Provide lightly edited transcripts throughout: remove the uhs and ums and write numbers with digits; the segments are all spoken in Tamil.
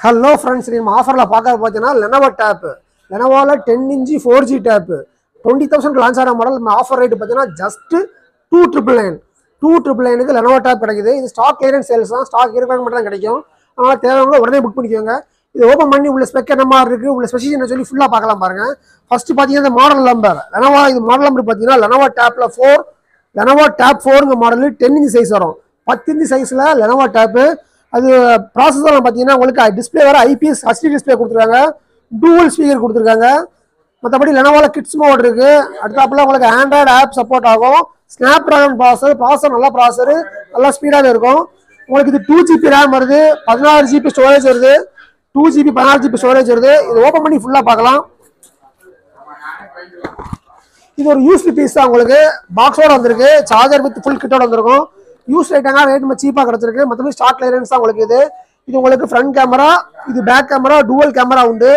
ஹலோ ஃப்ரெண்ட்ஸ், நம்ம ஆஃபரில் பார்க்க பார்த்தீங்கன்னா லெனோவோ டேப்பு, லெனோவோவில் 10" 4G டேப்பு 20,000 லான்ச் ஆன மாடல். நம்ம ஆஃபர் ரேட்டு பார்த்தீங்கன்னா ஜஸ்ட்டு 2,999க்கு லெனோவோ டேப் கிடைக்குது. இது ஸ்டாக் கிளியரன்ஸ் சேல்ஸ் தான், ஸ்டாக் இருக்கிறவங்க மட்டும் தான் கிடைக்கும். அதனால் தேவையான உடனே புக் பண்ணிக்கோங்க. இது ஓப்பன் பண்ணி உள்ள ஸ்பெக் என்ன மாதிரி இருக்குது, உள்ள ஸ்பெசிஃபிகேஷன் சொல்லி ஃபுல்லாக பார்க்கலாம் பாருங்கள். ஃபஸ்ட்டு பார்த்தீங்கன்னா இந்த மாடல் நம்பர் லெனோவோ, இது மாடல் நம்பர் பார்த்தீங்கன்னா லெனோவோ டேப்பில் 4, லெனோவோ டேப் 4ங்க மாடல் 10" சைஸ் வரும். 10" சைஸில் லெனோவோ டேப்பு. அது ப்ராசஸர் பார்த்தீங்கன்னா உங்களுக்கு டிஸ்பிளே வேறு IPS HD டிஸ்பிளே கொடுத்துருக்காங்க, டூவல் ஸ்பீக்கர் கொடுத்துருக்காங்க. மற்றபடி லெனோவோவில் கிட்ஸ் மோட் இருக்குது. அடுத்தாப்புல உங்களுக்கு ஆண்ட்ராய்டு ஆப் சப்போர்ட் ஆகும். ஸ்னாப் ட்ராகன் ப்ராசஸர் நல்ல ப்ராசஸர், நல்லா ஸ்பீடாகவே இருக்கும். உங்களுக்கு இது 2GB ரேம் வருது, 16GB ஸ்டோரேஜ் வருது. 2GB 16GB ஸ்டோரேஜ் வருது. இது ஓப்பன் பண்ணி ஃபுல்லாக பார்க்கலாம். இது ஒரு யூஸ்டு பீஸ் தான், உங்களுக்கு பாக்ஸோட வந்திருக்கு. சார்ஜர் வித் ஃபுல் கிட்டோட வந்திருக்கும். யூஸ் ரேட்டாங்க ரேட் நம்ம சீப்பாக கிடச்சிருக்கு. மற்றபடி ஸ்டாக் கிளியரன்ஸ் தான் உங்களுக்கு. இது உங்களுக்கு ஃப்ரண்ட் கேமரா, இது பேக் கேமரா, டூவல் கேமரா உண்டு.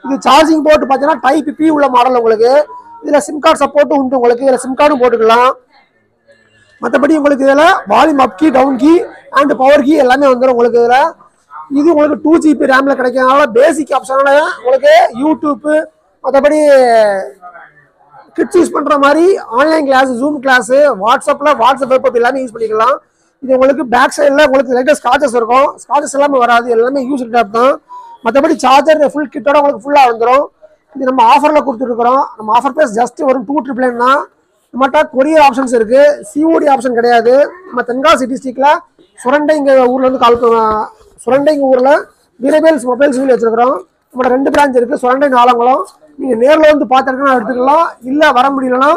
இது சார்ஜிங் போர்ட் பார்த்தீங்கன்னா டைப் பி உள்ள மாடல் உங்களுக்கு. இதில் சிம் கார்டு சப்போர்ட்டும் உண்டு உங்களுக்கு. இதில் சிம் கார்டும் போட்டுக்கலாம். மற்றபடி உங்களுக்கு இதில் volume up key, down key and power key எல்லாமே வந்துடும் உங்களுக்கு இதில். இது உங்களுக்கு 2GB ரேமில் கிடைக்கிறதுனால பேசிக் ஆப்ஷனால உங்களுக்கு யூடியூப்பு, மற்றபடி கிட்ஸ் யூஸ் பண்ணுற மாதிரி online class, zoom class, WhatsApp web எல்லாமே யூஸ் பண்ணிக்கலாம். இது உங்களுக்கு பேக் சைடில் உங்களுக்கு லைட்டாக ஸ்காச்சஸ் இருக்கும். ஸ்காச்சஸ் எல்லாமே வராது, எல்லாமே யூஸ் டேப் தான். மற்றபடி சார்ஜர் ஃபுல் கிட்டோட உங்களுக்கு ஃபுல்லாக வந்துடும். இது நம்ம ஆஃபரில் கொடுத்துருக்குறோம். நம்ம ஆஃபர் ப்ரைஸ் ஜஸ்ட் ஒரு 2,999 தான். நம்மகிட்ட கொரியர் ஆப்ஷன்ஸ் இருக்குது, COD ஆப்ஷன் கிடையாது. நம்ம தென்காசி டிஸ்ட்ரிக்டில் சுரண்டைங்க ஊரில் வந்து சுரண்டைங்க ஊரில் வீரவேல்ஸ் மொபைல்ஸ் வச்சுருக்கிறோம். நம்மளோட 2 பிரான்ச் இருக்குது, சுரண்டை, நாலங்குளம். நீங்கள் நேரில் வந்து பார்த்துருக்கா எடுத்துக்கலாம். இல்லை வர முடியலன்னா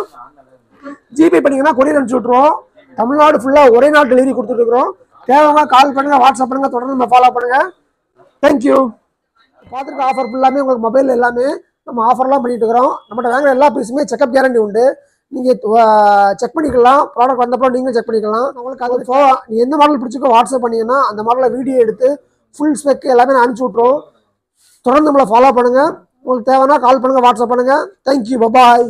ஜிபே பண்ணிங்கன்னா கொரியர் அனுப்பிச்சி விட்ருவோம். தமிழ்நாடு ஃபுல்லாக ஒரே நாள் டெலிவரி கொடுத்துட்ருக்குறோம். தேவைங்க கால் பண்ணுங்கள், வாட்ஸ்அப் பண்ணுங்கள், தொடர்ந்து நம்ம ஃபாலோ பண்ணுங்கள். தேங்க்யூ. பார்த்துருக்க ஆஃபர் ஃபுல்லாமே உங்களுக்கு மொபைல் எல்லாமே நம்ம ஆஃபர்லாம் பண்ணிட்டு இருக்கிறோம். நம்மகிட்ட வாங்குற எல்லா பீஸுமே செக்அப் கேரண்டி உண்டு. நீங்கள் செக் பண்ணிக்கலாம். ப்ராடக்ட் வந்தப்போ நீங்களும் செக் பண்ணிக்கலாம். உங்களுக்கு அது நீ எந்த மாடல் பிடிச்சிக்கோ வாட்ஸ்அப் பண்ணிங்கன்னா அந்த மாடலில் வீடியோ எடுத்து ஃபுல் ஸ்பெக் எல்லாமே நான் அனுப்பிச்சி விட்ருவோம். தொடர்ந்து நம்மளை ஃபாலோ பண்ணுங்கள். உங்களுக்கு தேவைன்னா கால் பண்ணுங்கள், வாட்ஸ்அப் பண்ணுங்கள். தேங்க்யூ, பாய்.